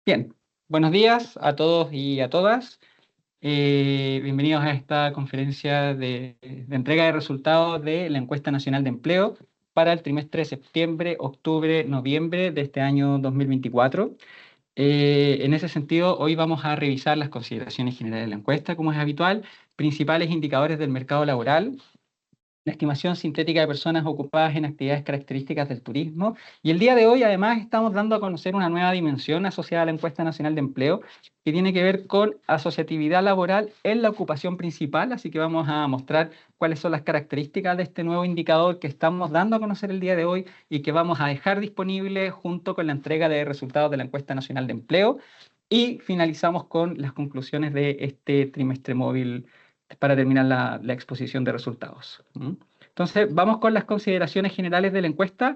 Bien, buenos días a todos y a todas. Bienvenidos a esta conferencia de entrega de resultados de la Encuesta Nacional de Empleo para el trimestre de septiembre, octubre, noviembre de este año 2024. En ese sentido, hoy vamos a revisar las consideraciones generales de la encuesta, como es habitual, principales indicadores del mercado laboral, la estimación sintética de personas ocupadas en actividades características del turismo. Y el día de hoy, además, estamos dando a conocer una nueva dimensión asociada a la Encuesta Nacional de Empleo, que tiene que ver con asociatividad laboral en la ocupación principal. Así que vamos a mostrar cuáles son las características de este nuevo indicador que estamos dando a conocer el día de hoy y que vamos a dejar disponible junto con la entrega de resultados de la Encuesta Nacional de Empleo. Y finalizamos con las conclusiones de este trimestre móvil para terminar la exposición de resultados. Entonces, vamos con las consideraciones generales de la encuesta.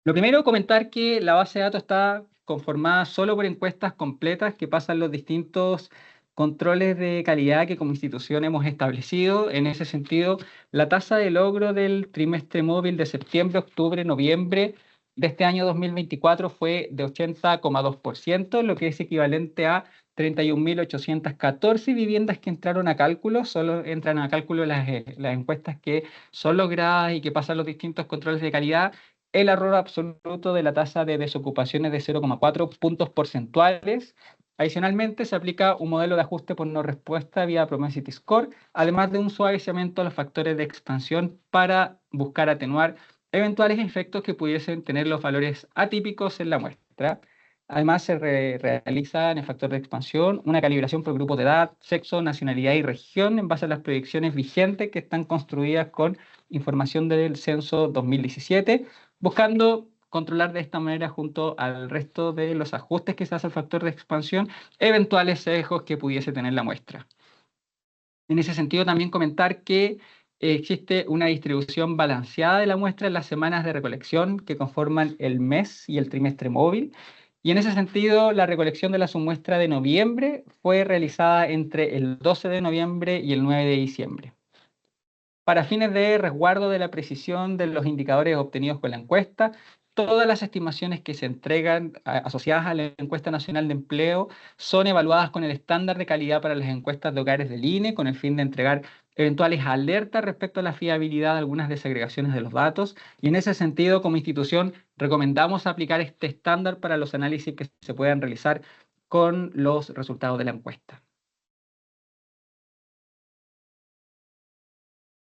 Lo primero, comentar que la base de datos está conformada solo por encuestas completas que pasan los distintos controles de calidad que como institución hemos establecido. En ese sentido, la tasa de logro del trimestre móvil de septiembre, octubre, noviembre de este año 2024 fue de 80,2%, lo que es equivalente a 31.814 viviendas que entraron a cálculo. Solo entran a cálculo las encuestas que son logradas y que pasan los distintos controles de calidad. El error absoluto de la tasa de desocupación es de 0,4 puntos porcentuales. Adicionalmente, se aplica un modelo de ajuste por no respuesta vía Propensity Score, además de un suavizamiento a los factores de expansión para buscar atenuar eventuales efectos que pudiesen tener los valores atípicos en la muestra. Además, se realiza en el factor de expansión una calibración por grupos de edad, sexo, nacionalidad y región en base a las proyecciones vigentes que están construidas con información del censo 2017, buscando controlar de esta manera, junto al resto de los ajustes que se hace al factor de expansión, eventuales sesgos que pudiese tener la muestra. En ese sentido, también comentar que existe una distribución balanceada de la muestra en las semanas de recolección que conforman el mes y el trimestre móvil. Y en ese sentido, la recolección de la submuestra de noviembre fue realizada entre el 12 de noviembre y el 9 de diciembre. Para fines de resguardo de la precisión de los indicadores obtenidos con la encuesta, todas las estimaciones que se entregan asociadas a la Encuesta Nacional de Empleo son evaluadas con el estándar de calidad para las encuestas de hogares del INE, con el fin de entregar eventuales alertas respecto a la fiabilidad de algunas desagregaciones de los datos. Y en ese sentido, como institución, recomendamos aplicar este estándar para los análisis que se puedan realizar con los resultados de la encuesta.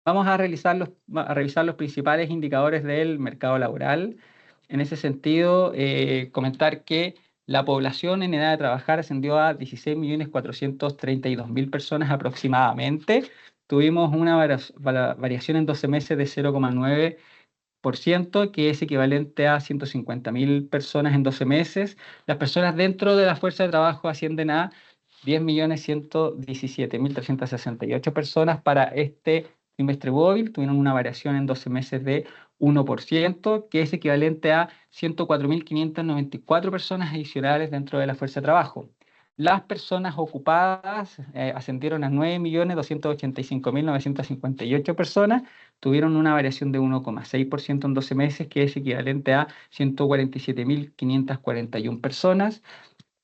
Vamos a revisar los principales indicadores del mercado laboral. En ese sentido, comentar que la población en edad de trabajar ascendió a 16.432.000 personas aproximadamente. Tuvimos una variación en 12 meses de 0,9%, que es equivalente a 150.000 personas en 12 meses. Las personas dentro de la fuerza de trabajo ascienden a 10.117.368 personas para este trimestre móvil. Tuvieron una variación en 12 meses de 1%, que es equivalente a 104.594 personas adicionales dentro de la fuerza de trabajo. Las personas ocupadas ascendieron a 9.285.958 personas, tuvieron una variación de 1,6% en 12 meses, que es equivalente a 147.541 personas.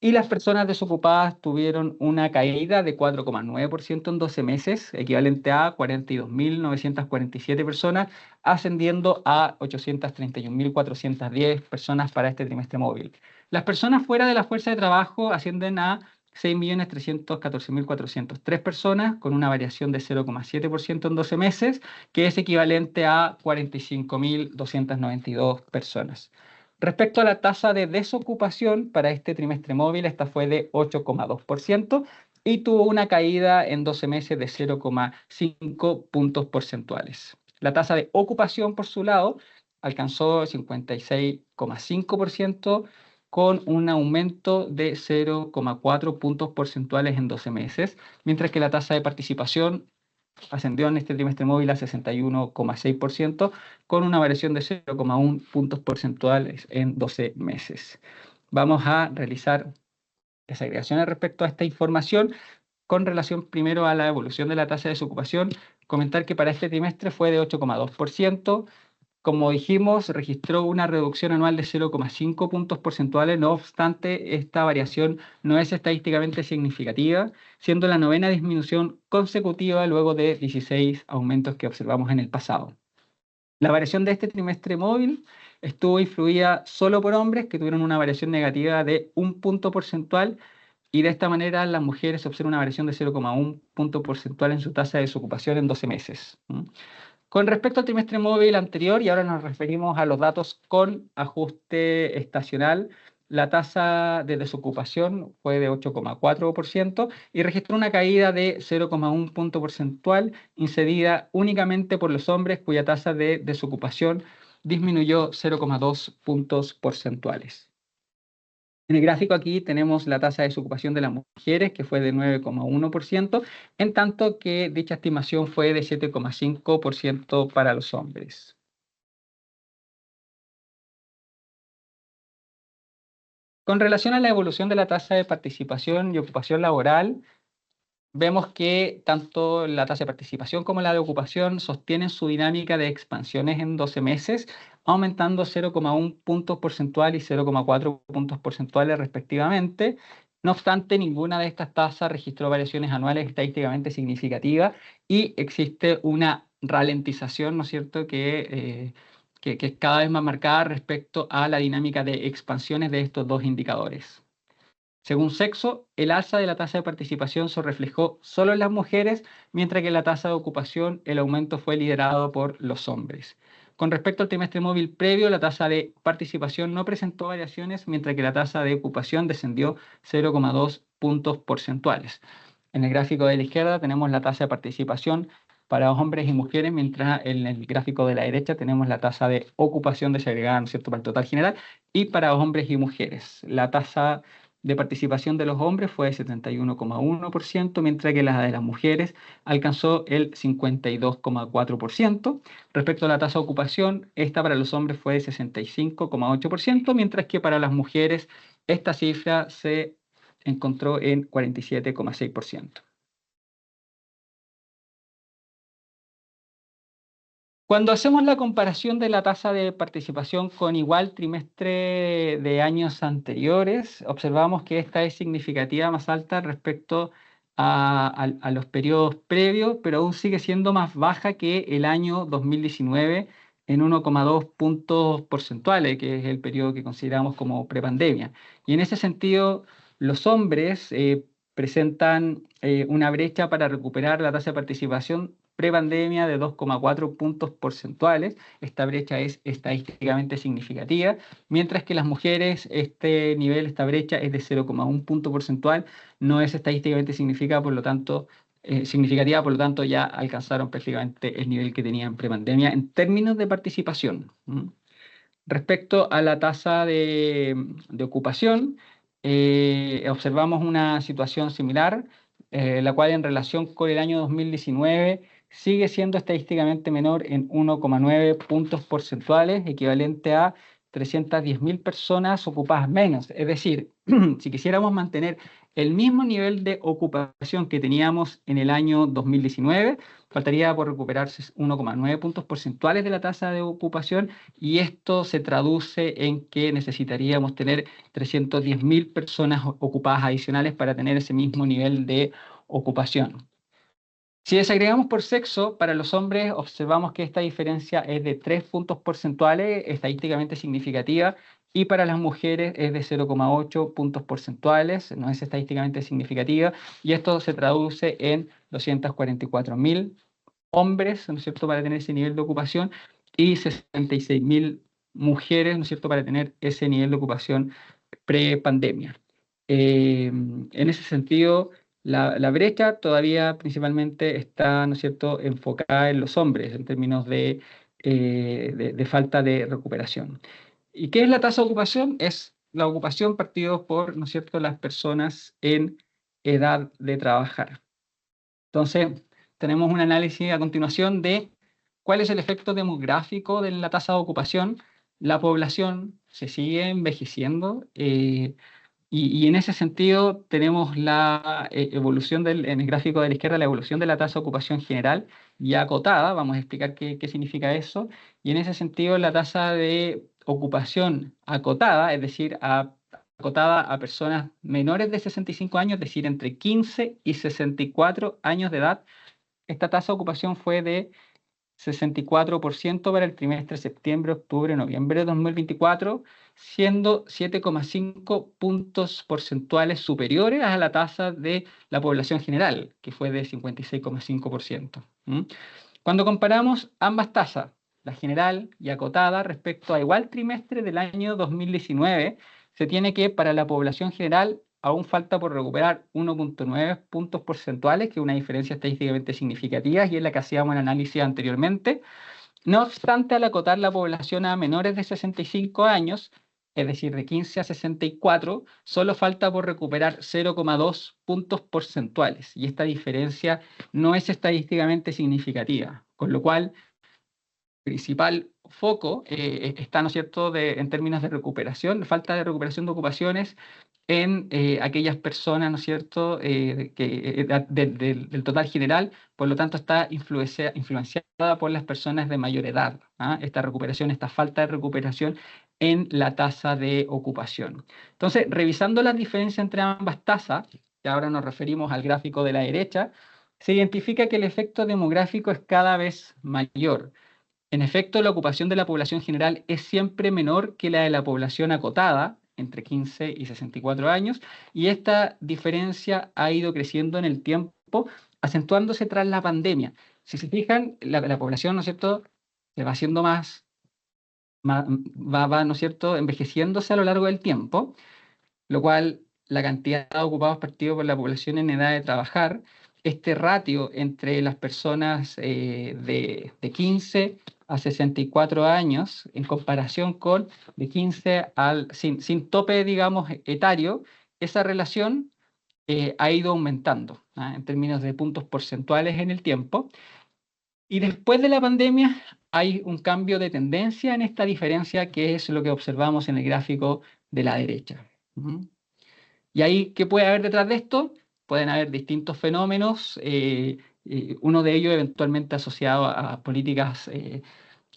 Y las personas desocupadas tuvieron una caída de 4,9% en 12 meses, equivalente a 42.947 personas, ascendiendo a 831.410 personas para este trimestre móvil. Las personas fuera de la fuerza de trabajo ascienden a 6.314.403 personas, con una variación de 0,7% en 12 meses, que es equivalente a 45.292 personas. Respecto a la tasa de desocupación para este trimestre móvil, esta fue de 8,2% y tuvo una caída en 12 meses de 0,5 puntos porcentuales. La tasa de ocupación, por su lado, alcanzó 56,5%, con un aumento de 0,4 puntos porcentuales en 12 meses, mientras que la tasa de participación ascendió en este trimestre móvil a 61,6%, con una variación de 0,1 puntos porcentuales en 12 meses. Vamos a realizar desagregaciones respecto a esta información. Con relación primero a la evolución de la tasa de desocupación, comentar que para este trimestre fue de 8,2%, como dijimos, registró una reducción anual de 0,5 puntos porcentuales. No obstante, esta variación no es estadísticamente significativa, siendo la novena disminución consecutiva luego de 16 aumentos que observamos en el pasado. La variación de este trimestre móvil estuvo influida solo por hombres que tuvieron una variación negativa de 1 punto porcentual, y de esta manera las mujeres observan una variación de 0,1 punto porcentual en su tasa de desocupación en 12 meses. Con respecto al trimestre móvil anterior, y ahora nos referimos a los datos con ajuste estacional, la tasa de desocupación fue de 8,4% y registró una caída de 0,1 punto porcentual, incedida únicamente por los hombres, cuya tasa de desocupación disminuyó 0,2 puntos porcentuales. En el gráfico aquí tenemos la tasa de desocupación de las mujeres, que fue de 9,1%, en tanto que dicha estimación fue de 7,5% para los hombres. Con relación a la evolución de la tasa de participación y ocupación laboral, vemos que tanto la tasa de participación como la de ocupación sostienen su dinámica de expansiones en 12 meses, aumentando 0,1 puntos porcentual y 0,4 puntos porcentuales respectivamente. No obstante, ninguna de estas tasas registró variaciones anuales estadísticamente significativas y existe una ralentización, ¿no es cierto?, que es cada vez más marcada respecto a la dinámica de expansiones de estos dos indicadores. Según sexo, el alza de la tasa de participación se reflejó solo en las mujeres, mientras que en la tasa de ocupación el aumento fue liderado por los hombres. Con respecto al trimestre móvil previo, la tasa de participación no presentó variaciones, mientras que la tasa de ocupación descendió 0,2 puntos porcentuales. En el gráfico de la izquierda tenemos la tasa de participación para hombres y mujeres, mientras en el gráfico de la derecha tenemos la tasa de ocupación desagregada, ¿no es cierto?, para el total general, y para hombres y mujeres. La tasa de participación de los hombres fue de 71,1%, mientras que la de las mujeres alcanzó el 52,4%. Respecto a la tasa de ocupación, esta para los hombres fue de 65,8%, mientras que para las mujeres esta cifra se encontró en 47,6%. Cuando hacemos la comparación de la tasa de participación con igual trimestre de años anteriores, observamos que esta es significativa más alta respecto a los periodos previos, pero aún sigue siendo más baja que el año 2019 en 1,2 puntos porcentuales, que es el periodo que consideramos como prepandemia. Y en ese sentido, los hombres presentan una brecha para recuperar la tasa de participación prepandemia de 2,4 puntos porcentuales. Esta brecha es estadísticamente significativa, mientras que las mujeres, esta brecha es de 0,1 punto porcentual, no es estadísticamente significativa, por lo tanto ya alcanzaron prácticamente el nivel que tenían prepandemia en términos de participación. Respecto a la tasa de ocupación, observamos una situación similar, la cual en relación con el año 2019 sigue siendo estadísticamente menor en 1,9 puntos porcentuales, equivalente a 310.000 personas ocupadas menos. Es decir, si quisiéramos mantener el mismo nivel de ocupación que teníamos en el año 2019, faltaría por recuperarse 1,9 puntos porcentuales de la tasa de ocupación, y esto se traduce en que necesitaríamos tener 310.000 personas ocupadas adicionales para tener ese mismo nivel de ocupación. Si desagregamos por sexo, para los hombres observamos que esta diferencia es de 3 puntos porcentuales, estadísticamente significativa, y para las mujeres es de 0,8 puntos porcentuales, no es estadísticamente significativa, y esto se traduce en 244.000 hombres, ¿no es cierto?, para tener ese nivel de ocupación, y 66.000 mujeres, ¿no es cierto?, para tener ese nivel de ocupación pre-pandemia. En ese sentido, la brecha todavía principalmente está, ¿no es cierto?, enfocada en los hombres en términos de falta de recuperación. ¿Y qué es la tasa de ocupación? Es la ocupación partido por, ¿no es cierto?, las personas en edad de trabajar. Entonces, tenemos un análisis a continuación de cuál es el efecto demográfico de la tasa de ocupación. La población se sigue envejeciendo. Y en ese sentido tenemos la evolución en el gráfico de la izquierda, la evolución de la tasa de ocupación general ya acotada. Vamos a explicar qué significa eso. Y en ese sentido la tasa de ocupación acotada, es decir, acotada a personas menores de 65 años, es decir, entre 15 y 64 años de edad. Esta tasa de ocupación fue de 64% para el trimestre septiembre, octubre, noviembre de 2024, siendo 7,5 puntos porcentuales superiores a la tasa de la población general, que fue de 56,5%. Cuando comparamos ambas tasas, la general y acotada, respecto a igual trimestre del año 2019, se tiene que para la población general aún falta por recuperar 1,9 puntos porcentuales, que es una diferencia estadísticamente significativa y es la que hacíamos en análisis anteriormente. No obstante, al acotar la población a menores de 65 años, es decir, de 15 a 64, solo falta por recuperar 0,2 puntos porcentuales y esta diferencia no es estadísticamente significativa, con lo cual principal foco está, ¿no es cierto?, en términos de recuperación, falta de recuperación de ocupaciones en aquellas personas, ¿no es cierto?, del total general, por lo tanto está influenciada por las personas de mayor edad, ¿ah? Esta recuperación, esta falta de recuperación en la tasa de ocupación. Entonces, revisando las diferencias entre ambas tasas, y ahora nos referimos al gráfico de la derecha, se identifica que el efecto demográfico es cada vez mayor. En efecto, la ocupación de la población general es siempre menor que la de la población acotada, entre 15 y 64 años, y esta diferencia ha ido creciendo en el tiempo, acentuándose tras la pandemia. Si se fijan, la población, ¿no es cierto?, se va haciendo ¿no es cierto?, envejeciéndose a lo largo del tiempo, lo cual la cantidad de ocupados partido por la población en edad de trabajar, este ratio entre las personas de 15 a 64 años en comparación con de 15 sin tope, digamos, etario, esa relación ha ido aumentando, ¿ah?, en términos de puntos porcentuales en el tiempo. Y después de la pandemia hay un cambio de tendencia en esta diferencia, que es lo que observamos en el gráfico de la derecha. Y ahí, ¿qué puede haber detrás de esto? Pueden haber distintos fenómenos, uno de ellos eventualmente asociado a políticas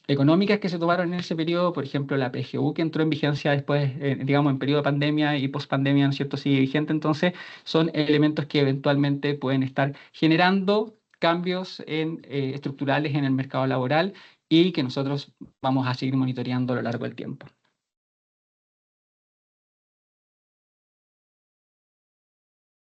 económicas que se tomaron en ese periodo, por ejemplo, la PGU que entró en vigencia después, digamos, en periodo de pandemia y post-pandemia, ¿no es cierto?, sigue vigente. Entonces, son elementos que eventualmente pueden estar generando cambios estructurales en el mercado laboral y que nosotros vamos a seguir monitoreando a lo largo del tiempo.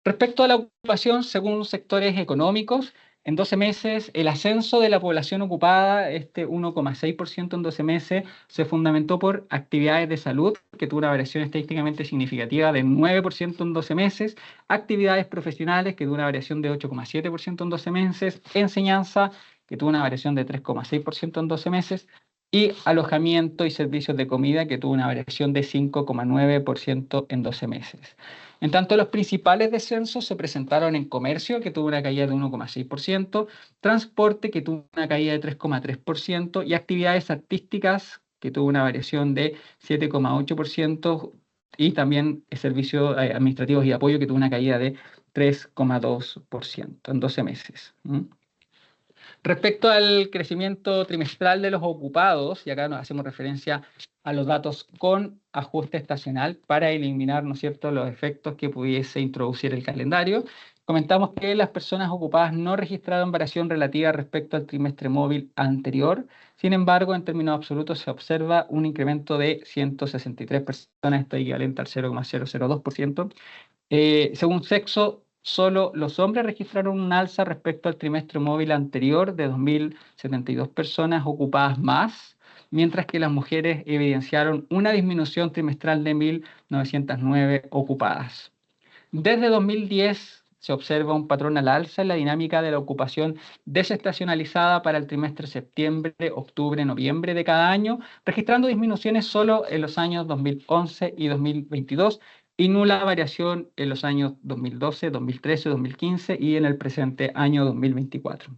Respecto a la ocupación, según sectores económicos, en 12 meses el ascenso de la población ocupada, este 1,6% en 12 meses, se fundamentó por actividades de salud, que tuvo una variación estadísticamente significativa de 9% en 12 meses, actividades profesionales, que tuvo una variación de 8,7% en 12 meses, enseñanza, que tuvo una variación de 3,6% en 12 meses, y alojamiento y servicios de comida, que tuvo una variación de 5,9% en 12 meses. En tanto, los principales descensos se presentaron en comercio, que tuvo una caída de 1,6%, transporte, que tuvo una caída de 3,3%, y actividades artísticas, que tuvo una variación de 7,8%, y también servicios administrativos y apoyo, que tuvo una caída de 3,2% en 12 meses. Respecto al crecimiento trimestral de los ocupados, y acá nos hacemos referencia a los datos con ajuste estacional para eliminar, ¿no es cierto?, los efectos que pudiese introducir el calendario, comentamos que las personas ocupadas no registraron variación relativa respecto al trimestre móvil anterior. Sin embargo, en términos absolutos se observa un incremento de 163 personas, esto equivalente al 0,002%. Según sexo, solo los hombres registraron un alza respecto al trimestre móvil anterior de 2.072 personas ocupadas más, mientras que las mujeres evidenciaron una disminución trimestral de 1.909 ocupadas. Desde 2010 se observa un patrón al alza en la dinámica de la ocupación desestacionalizada para el trimestre septiembre, octubre, noviembre de cada año, registrando disminuciones solo en los años 2011 y 2022 y nula variación en los años 2012, 2013, 2015 y en el presente año 2024.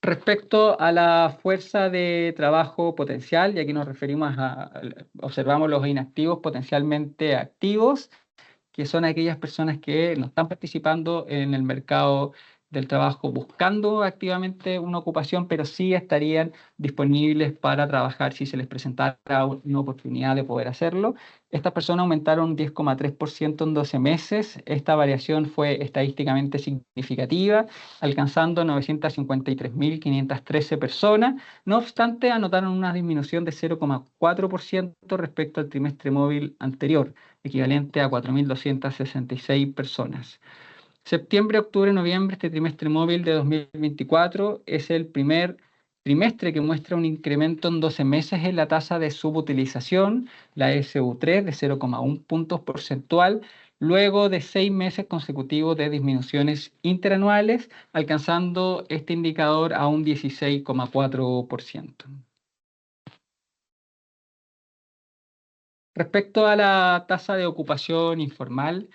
Respecto a la fuerza de trabajo potencial, y aquí nos referimos observamos los inactivos potencialmente activos, que son aquellas personas que no están participando en el mercado del trabajo buscando activamente una ocupación, pero sí estarían disponibles para trabajar si se les presentara una oportunidad de poder hacerlo. Estas personas aumentaron 10,3% en 12 meses. Esta variación fue estadísticamente significativa, alcanzando 953.513 personas. No obstante, anotaron una disminución de 0,4% respecto al trimestre móvil anterior, equivalente a 4.266 personas. Septiembre, octubre, noviembre, este trimestre móvil de 2024 es el primer trimestre que muestra un incremento en 12 meses en la tasa de subutilización, la SU3, de 0,1 puntos porcentual, luego de 6 meses consecutivos de disminuciones interanuales, alcanzando este indicador a un 16,4%. Respecto a la tasa de ocupación informal,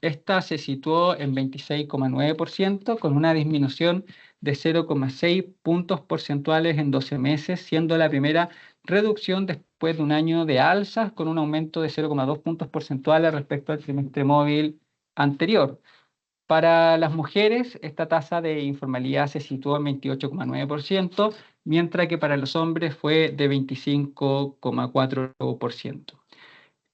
esta se situó en 26,9%, con una disminución de 0,6 puntos porcentuales en 12 meses, siendo la primera reducción después de un año de alzas, con un aumento de 0,2 puntos porcentuales respecto al trimestre móvil anterior. Para las mujeres, esta tasa de informalidad se situó en 28,9%, mientras que para los hombres fue de 25,4%.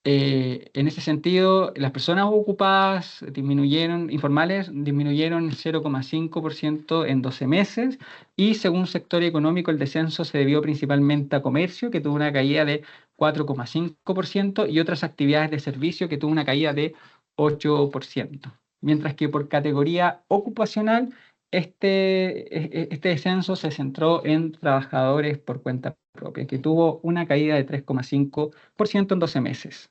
En ese sentido, las personas ocupadas informales disminuyeron 0,5% en 12 meses y según sector económico el descenso se debió principalmente a comercio, que tuvo una caída de 4,5% y otras actividades de servicio que tuvo una caída de 8%. Mientras que por categoría ocupacional, este descenso se centró en trabajadores por cuenta propia, que tuvo una caída de 3,5% en 12 meses.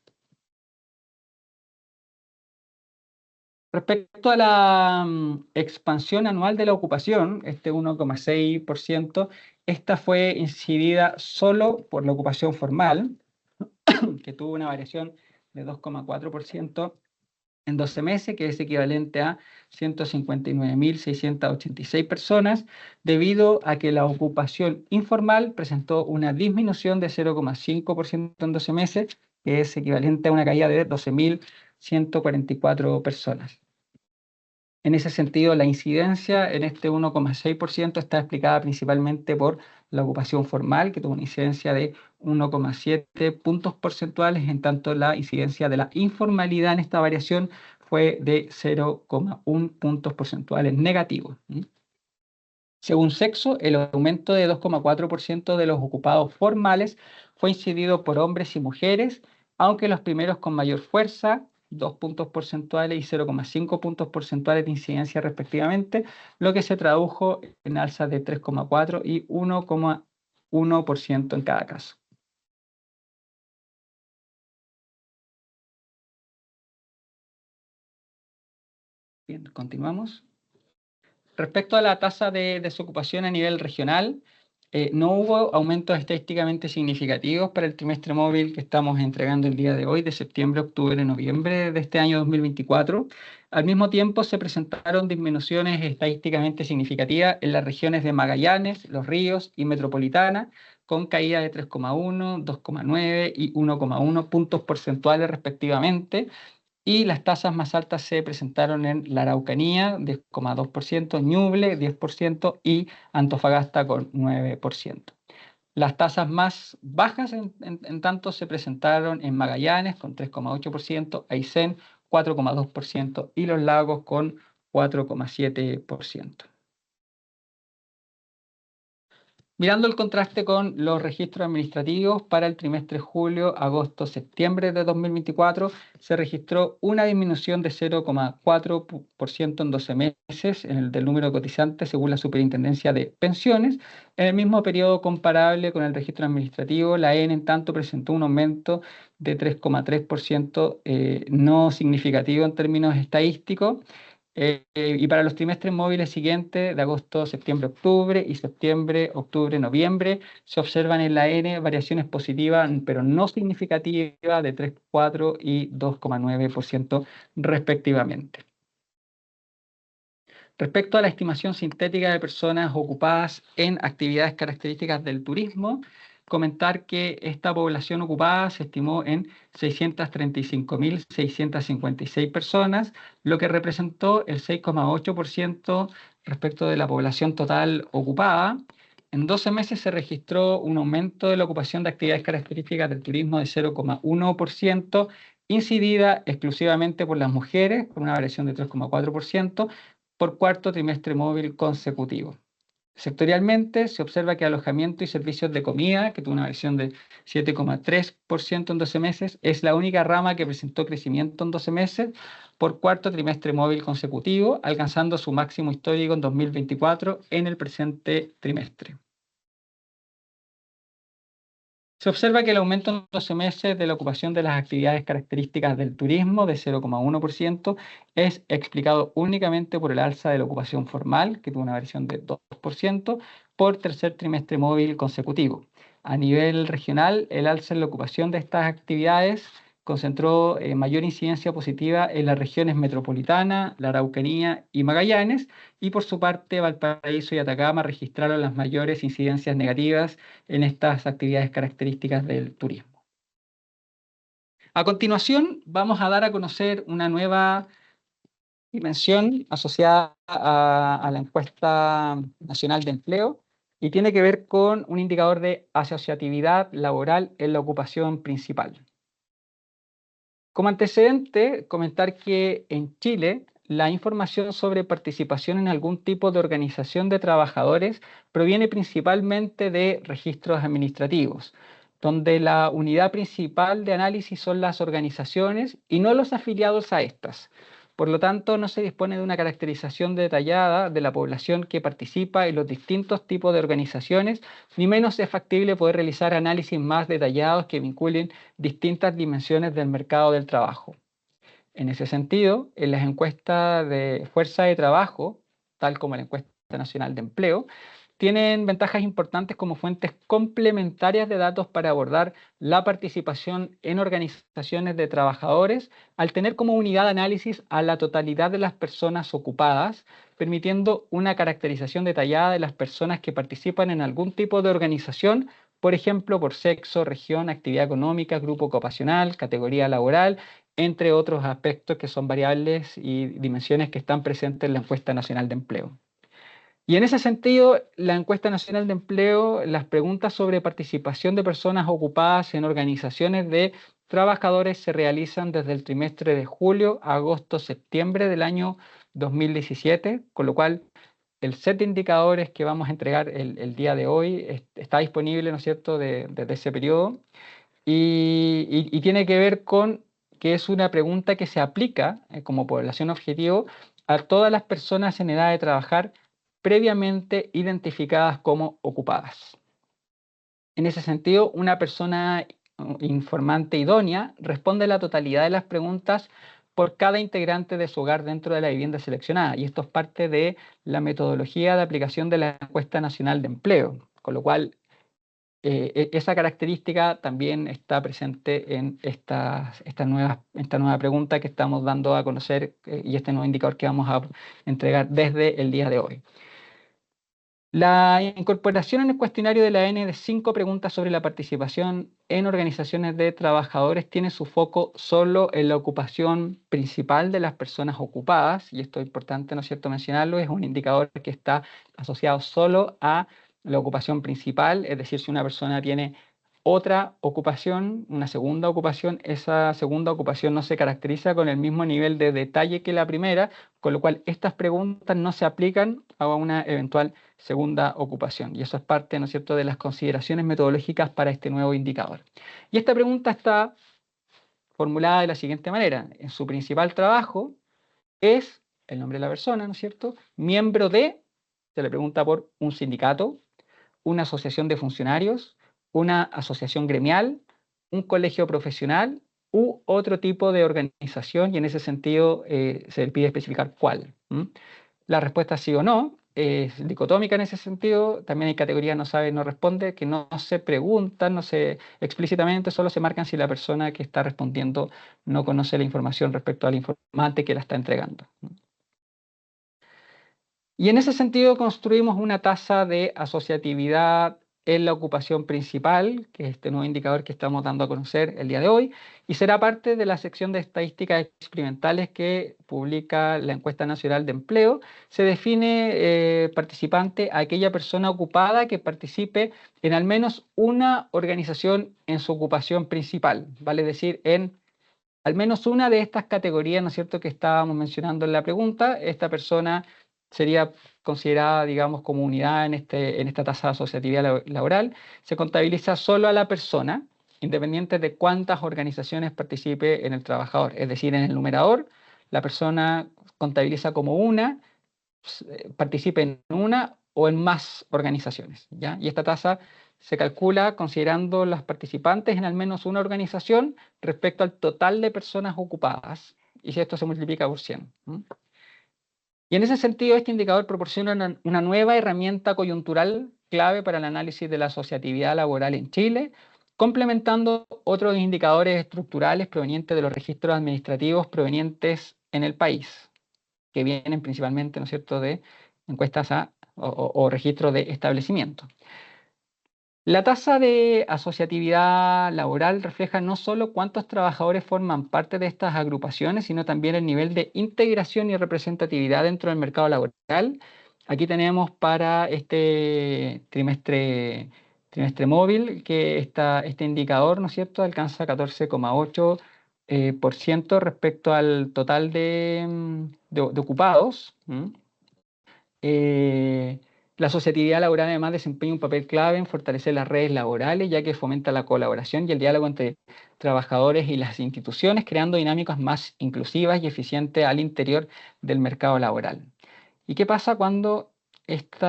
Respecto a la expansión anual de la ocupación, este 1,6%, esta fue incidida solo por la ocupación formal, que tuvo una variación de 2,4% en 12 meses, que es equivalente a 159.686 personas, debido a que la ocupación informal presentó una disminución de 0,5% en 12 meses, que es equivalente a una caída de 12.144 personas. En ese sentido, la incidencia en este 1,6% está explicada principalmente por la ocupación formal, que tuvo una incidencia de 1,7 puntos porcentuales, en tanto la incidencia de la informalidad en esta variación fue de 0,1 puntos porcentuales negativos. Según sexo, el aumento de 2,4% de los ocupados formales fue incidido por hombres y mujeres, aunque los primeros con mayor fuerza, 2 puntos porcentuales y 0,5 puntos porcentuales de incidencia respectivamente, lo que se tradujo en alzas de 3,4 y 1,1% en cada caso. Bien, continuamos. Respecto a la tasa de desocupación a nivel regional, no hubo aumentos estadísticamente significativos para el trimestre móvil que estamos entregando el día de hoy, de septiembre, octubre, noviembre de este año 2024. Al mismo tiempo, se presentaron disminuciones estadísticamente significativas en las regiones de Magallanes, Los Ríos y Metropolitana, con caída de 3,1, 2,9 y 1,1 puntos porcentuales respectivamente, y las tasas más altas se presentaron en la Araucanía, 10,2%, Ñuble, 10% y Antofagasta con 9%. Las tasas más bajas, en tanto, se presentaron en Magallanes con 3,8%, Aysén 4,2% y Los Lagos con 4,7%. Mirando el contraste con los registros administrativos para el trimestre julio, agosto, septiembre de 2024, se registró una disminución de 0,4% en 12 meses en el del número de cotizantes según la Superintendencia de Pensiones. En el mismo periodo comparable con el registro administrativo, la ENE en tanto presentó un aumento de 3,3%, no significativo en términos estadísticos. Y para los trimestres móviles siguientes, de agosto, septiembre, octubre y septiembre, octubre, noviembre, se observan en la N variaciones positivas, pero no significativas, de 3, 4 y 2,9% respectivamente. Respecto a la estimación sintética de personas ocupadas en actividades características del turismo, comentar que esta población ocupada se estimó en 635.656 personas, lo que representó el 6,8% respecto de la población total ocupada. En 12 meses se registró un aumento de la ocupación de actividades características del turismo de 0,1%, incidida exclusivamente por las mujeres, con una variación de 3,4%, por cuarto trimestre móvil consecutivo. Sectorialmente se observa que alojamiento y servicios de comida, que tuvo una variación de 7,3% en 12 meses, es la única rama que presentó crecimiento en 12 meses por cuarto trimestre móvil consecutivo, alcanzando su máximo histórico en 2024 en el presente trimestre. Se observa que el aumento en 12 meses de la ocupación de las actividades características del turismo de 0,1% es explicado únicamente por el alza de la ocupación formal, que tuvo una variación de 2%, por tercer trimestre móvil consecutivo. A nivel regional, el alza en la ocupación de estas actividades concentró mayor incidencia positiva en las regiones metropolitana, la Araucanía y Magallanes, y por su parte Valparaíso y Atacama registraron las mayores incidencias negativas en estas actividades características del turismo. A continuación, vamos a dar a conocer una nueva dimensión asociada a la encuesta nacional de empleo y tiene que ver con un indicador de asociatividad laboral en la ocupación principal. Como antecedente, comentar que en Chile la información sobre participación en algún tipo de organización de trabajadores proviene principalmente de registros administrativos, donde la unidad principal de análisis son las organizaciones y no los afiliados a estas. Por lo tanto, no se dispone de una caracterización detallada de la población que participa en los distintos tipos de organizaciones, ni menos es factible poder realizar análisis más detallados que vinculen distintas dimensiones del mercado del trabajo. En ese sentido, en las encuestas de fuerza de trabajo, tal como la encuesta nacional de empleo, tienen ventajas importantes como fuentes complementarias de datos para abordar la participación en organizaciones de trabajadores, al tener como unidad de análisis a la totalidad de las personas ocupadas, permitiendo una caracterización detallada de las personas que participan en algún tipo de organización, por ejemplo, por sexo, región, actividad económica, grupo ocupacional, categoría laboral, entre otros aspectos que son variables y dimensiones que están presentes en la encuesta nacional de empleo. Y en ese sentido, la encuesta nacional de empleo, las preguntas sobre participación de personas ocupadas en organizaciones de trabajadores se realizan desde el trimestre de julio a agosto, septiembre del año 2017, con lo cual el set de indicadores que vamos a entregar el día de hoy está disponible, ¿no es cierto?, desde ese periodo y tiene que ver con que es una pregunta que se aplica como población objetivo a todas las personas en edad de trabajar previamente identificadas como ocupadas. En ese sentido, una persona informante idónea responde la totalidad de las preguntas por cada integrante de su hogar dentro de la vivienda seleccionada, y esto es parte de la metodología de aplicación de la encuesta nacional de empleo, con lo cual esa característica también está presente en esta nueva pregunta que estamos dando a conocer y este nuevo indicador que vamos a entregar desde el día de hoy. La incorporación en el cuestionario de la ANE de 5 preguntas sobre la participación en organizaciones de trabajadores tiene su foco solo en la ocupación principal de las personas ocupadas, y esto es importante, ¿no es cierto?, mencionarlo, es un indicador que está asociado solo a la ocupación principal, es decir, si una persona tiene otra ocupación, una segunda ocupación, esa segunda ocupación no se caracteriza con el mismo nivel de detalle que la primera, con lo cual estas preguntas no se aplican a una eventual segunda ocupación. Y eso es parte, ¿no es cierto?, de las consideraciones metodológicas para este nuevo indicador. Y esta pregunta está formulada de la siguiente manera. En su principal trabajo es el nombre de la persona, ¿no es cierto?, miembro de, se le pregunta por un sindicato, una asociación de funcionarios, una asociación gremial, un colegio profesional u otro tipo de organización, y en ese sentido se le pide especificar cuál. La respuesta sí o no es dicotómica en ese sentido. También hay categorías no sabe, no responde, que no se preguntan, no se explícitamente, solo se marcan si la persona que está respondiendo no conoce la información respecto al informante que la está entregando. Y en ese sentido construimos una tasa de asociatividad en la ocupación principal, que es este nuevo indicador que estamos dando a conocer el día de hoy, y será parte de la sección de estadísticas experimentales que publica la Encuesta Nacional de Empleo. Se define participante a aquella persona ocupada que participe en al menos una organización en su ocupación principal, vale decir, en al menos una de estas categorías, ¿no es cierto?, que estábamos mencionando en la pregunta. Esta persona sería considerada, digamos, como unidad en esta tasa de asociatividad laboral. Se contabiliza solo a la persona, independiente de cuántas organizaciones participe en el trabajador. Es decir, en el numerador, la persona contabiliza como una, participe en una o en más organizaciones, ¿ya? Y esta tasa se calcula considerando los participantes en al menos una organización respecto al total de personas ocupadas, y si esto se multiplica por 100. Y en ese sentido, este indicador proporciona una nueva herramienta coyuntural clave para el análisis de la asociatividad laboral en Chile, complementando otros indicadores estructurales provenientes de los registros administrativos provenientes en el país, que vienen principalmente, ¿no es cierto?, de encuestas o registros de establecimiento. La tasa de asociatividad laboral refleja no solo cuántos trabajadores forman parte de estas agrupaciones, sino también el nivel de integración y representatividad dentro del mercado laboral. Aquí tenemos para este trimestre móvil que este indicador, ¿no es cierto?, alcanza 14,8% por ciento respecto al total de ocupados. Eh, la asociatividad laboral además desempeña un papel clave en fortalecer las redes laborales, ya que fomenta la colaboración y el diálogo entre trabajadores y las instituciones, creando dinámicas más inclusivas y eficientes al interior del mercado laboral. ¿Y qué pasa cuando este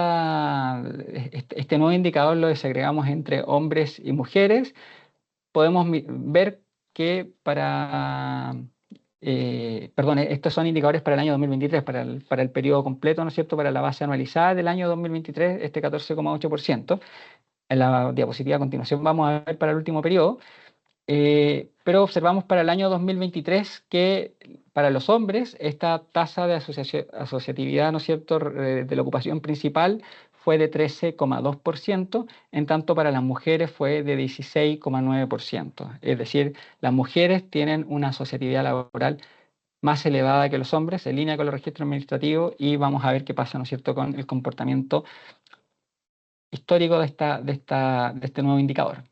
nuevo indicador lo desagregamos entre hombres y mujeres? Podemos ver que perdón, estos son indicadores para el año 2023, para el periodo completo, ¿no es cierto?, para la base anualizada del año 2023, este 14,8%. En la diapositiva a continuación vamos a ver para el último periodo, pero observamos para el año 2023 que para los hombres esta tasa de asociatividad, ¿no es cierto?, de la ocupación principal fue de 13,2%, en tanto para las mujeres fue de 16,9%. Es decir, las mujeres tienen una asociatividad laboral más elevada que los hombres, en línea con los registros administrativos, y vamos a ver qué pasa, ¿no es cierto?, con el comportamiento histórico de este nuevo indicador.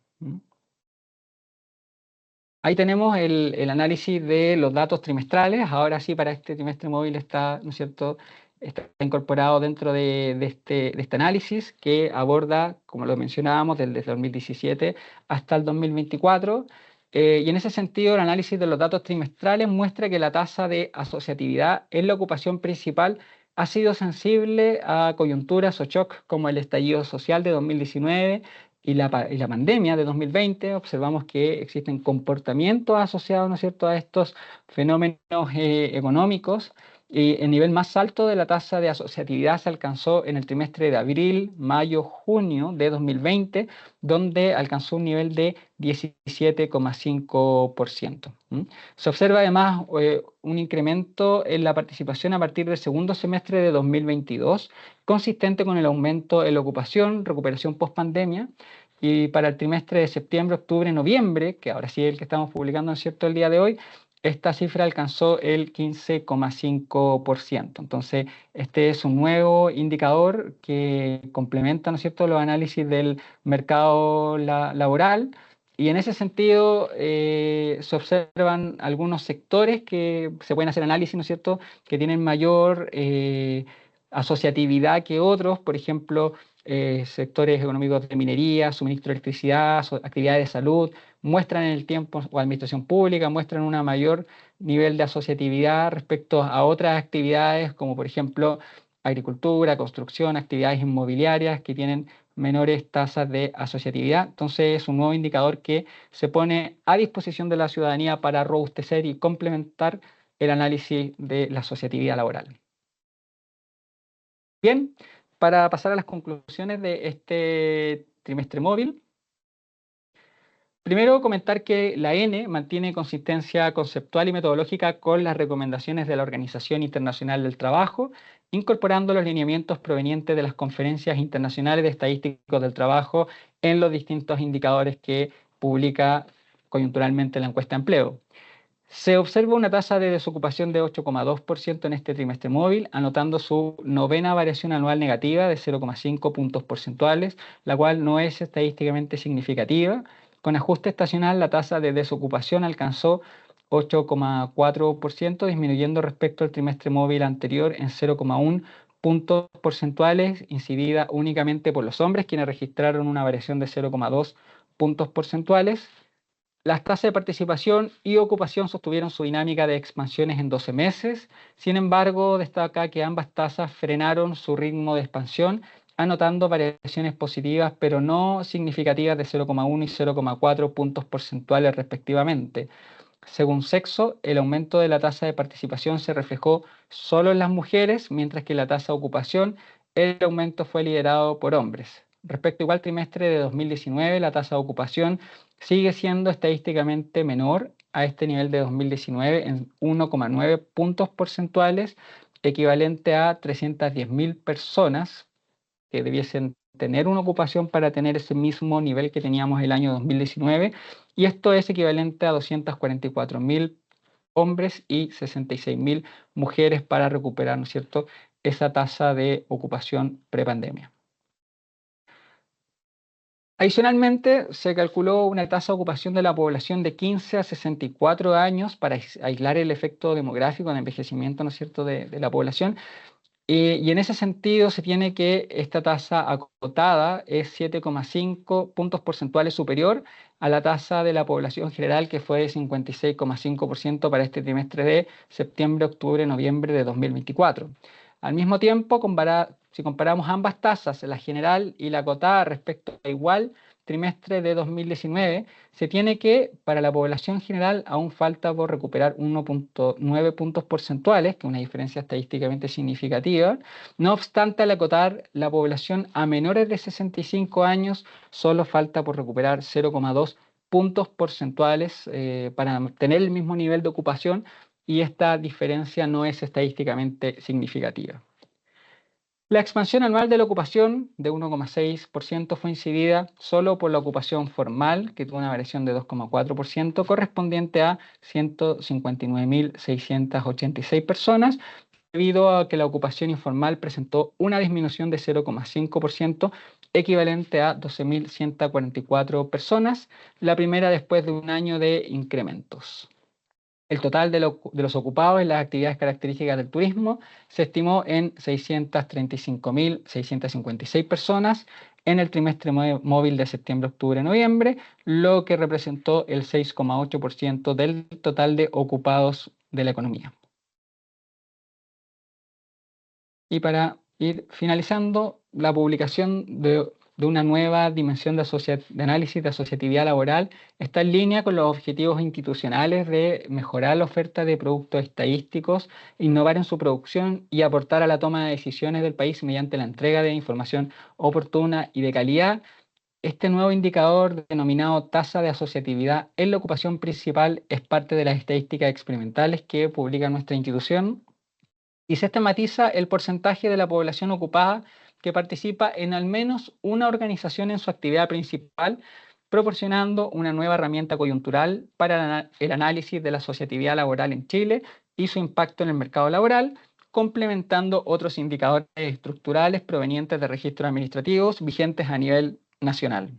Ahí tenemos el análisis de los datos trimestrales. Ahora sí, para este trimestre móvil está, ¿no es cierto?, está incorporado dentro de este análisis que aborda, como lo mencionábamos, desde 2017 hasta el 2024. Y en ese sentido, el análisis de los datos trimestrales muestra que la tasa de asociatividad en la ocupación principal ha sido sensible a coyunturas o shocks como el estallido social de 2019 y la pandemia de 2020. Observamos que existen comportamientos asociados, ¿no es cierto?, a estos fenómenos económicos. Y el nivel más alto de la tasa de asociatividad se alcanzó en el trimestre de abril, mayo, junio de 2020, donde alcanzó un nivel de 17,5%. Se observa además un incremento en la participación a partir del segundo semestre de 2022, consistente con el aumento en la ocupación, recuperación post-pandemia. Y para el trimestre de septiembre, octubre, noviembre, que ahora sí es el que estamos publicando, ¿no es cierto?, el día de hoy, esta cifra alcanzó el 15,5%. Entonces, este es un nuevo indicador que complementa, ¿no es cierto?, los análisis del mercado laboral. Y en ese sentido, se observan algunos sectores que se pueden hacer análisis, ¿no es cierto?, que tienen mayor asociatividad que otros. Por ejemplo, sectores económicos de minería, suministro de electricidad, actividades de salud, muestran en el tiempo, o administración pública, muestran un mayor nivel de asociatividad respecto a otras actividades, como por ejemplo agricultura, construcción, actividades inmobiliarias, que tienen menores tasas de asociatividad. Entonces es un nuevo indicador que se pone a disposición de la ciudadanía para robustecer y complementar el análisis de la asociatividad laboral. Bien, para pasar a las conclusiones de este trimestre móvil, primero comentar que la N mantiene consistencia conceptual y metodológica con las recomendaciones de la Organización Internacional del Trabajo incorporando los lineamientos provenientes de las conferencias internacionales de estadísticos del trabajo en los distintos indicadores que publica coyunturalmente la encuesta de empleo. Se observa una tasa de desocupación de 8,2% en este trimestre móvil, anotando su novena variación anual negativa de 0,5 puntos porcentuales, la cual no es estadísticamente significativa. Con ajuste estacional, la tasa de desocupación alcanzó 8,4%, disminuyendo respecto al trimestre móvil anterior en 0,1 puntos porcentuales, incidida únicamente por los hombres, quienes registraron una variación de 0,2 puntos porcentuales. Las tasas de participación y ocupación sostuvieron su dinámica de expansiones en 12 meses. Sin embargo, destaca que ambas tasas frenaron su ritmo de expansión, anotando variaciones positivas, pero no significativas de 0,1 y 0,4 puntos porcentuales respectivamente. Según sexo, el aumento de la tasa de participación se reflejó solo en las mujeres, mientras que la tasa de ocupación, el aumento fue liderado por hombres. Respecto igual trimestre de 2019, la tasa de ocupación sigue siendo estadísticamente menor a este nivel de 2019 en 1,9 puntos porcentuales, equivalente a 310.000 personas que debiesen tener una ocupación para tener ese mismo nivel que teníamos el año 2019, y esto es equivalente a 244.000 hombres y 66.000 mujeres para recuperar, ¿no es cierto?, esa tasa de ocupación prepandemia. Adicionalmente, se calculó una tasa de ocupación de la población de 15 a 64 años para aislar el efecto demográfico de envejecimiento, ¿no es cierto?, de la población. Y en ese sentido se tiene que esta tasa acotada es 7,5 puntos porcentuales superior a la tasa de la población general, que fue de 56,5% para este trimestre de septiembre, octubre, noviembre de 2024. Al mismo tiempo, si comparamos ambas tasas, la general y la acotada respecto a igual trimestre de 2019, se tiene que para la población general aún falta por recuperar 1,9 puntos porcentuales, que es una diferencia estadísticamente significativa. No obstante, al acotar la población a menores de 65 años, solo falta por recuperar 0,2 puntos porcentuales para tener el mismo nivel de ocupación, y esta diferencia no es estadísticamente significativa. La expansión anual de la ocupación de 1,6% fue incidida solo por la ocupación formal, que tuvo una variación de 2,4%, correspondiente a 159.686 personas, debido a que la ocupación informal presentó una disminución de 0,5%, equivalente a 12.144 personas, la primera después de un año de incrementos. El total de los ocupados en las actividades características del turismo se estimó en 635.656 personas en el trimestre móvil de septiembre, octubre, noviembre, lo que representó el 6,8% del total de ocupados de la economía. Y para ir finalizando, la publicación de una nueva dimensión de análisis de asociatividad laboral está en línea con los objetivos institucionales de mejorar la oferta de productos estadísticos, innovar en su producción y aportar a la toma de decisiones del país mediante la entrega de información oportuna y de calidad. Este nuevo indicador, denominado tasa de asociatividad en la ocupación principal, es parte de las estadísticas experimentales que publica nuestra institución, y se estematiza el porcentaje de la población ocupada que participa en al menos una organización en su actividad principal, proporcionando una nueva herramienta coyuntural para el análisis de la asociatividad laboral en Chile y su impacto en el mercado laboral, complementando otros indicadores estructurales provenientes de registros administrativos vigentes a nivel nacional.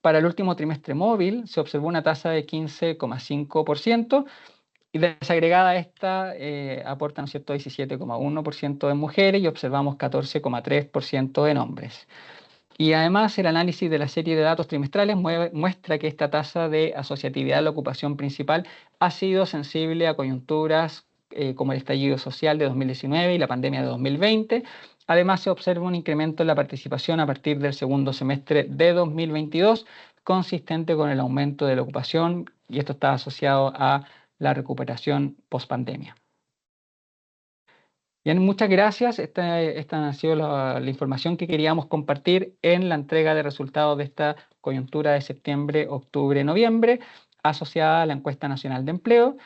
Para el último trimestre móvil se observó una tasa de 15,5%, y desagregada esta aporta, ¿no es cierto?, 17,1% de mujeres, y observamos 14,3% en hombres. Y además el análisis de la serie de datos trimestrales muestra que esta tasa de asociatividad a la ocupación principal ha sido sensible a coyunturas como el estallido social de 2019 y la pandemia de 2020. Además se observa un incremento en la participación a partir del segundo semestre de 2022, consistente con el aumento de la ocupación, y esto está asociado a la recuperación post-pandemia. Bien, muchas gracias. Esta ha sido la información que queríamos compartir en la entrega de resultados de esta coyuntura de septiembre, octubre, noviembre, asociada a la Encuesta Nacional de Empleo.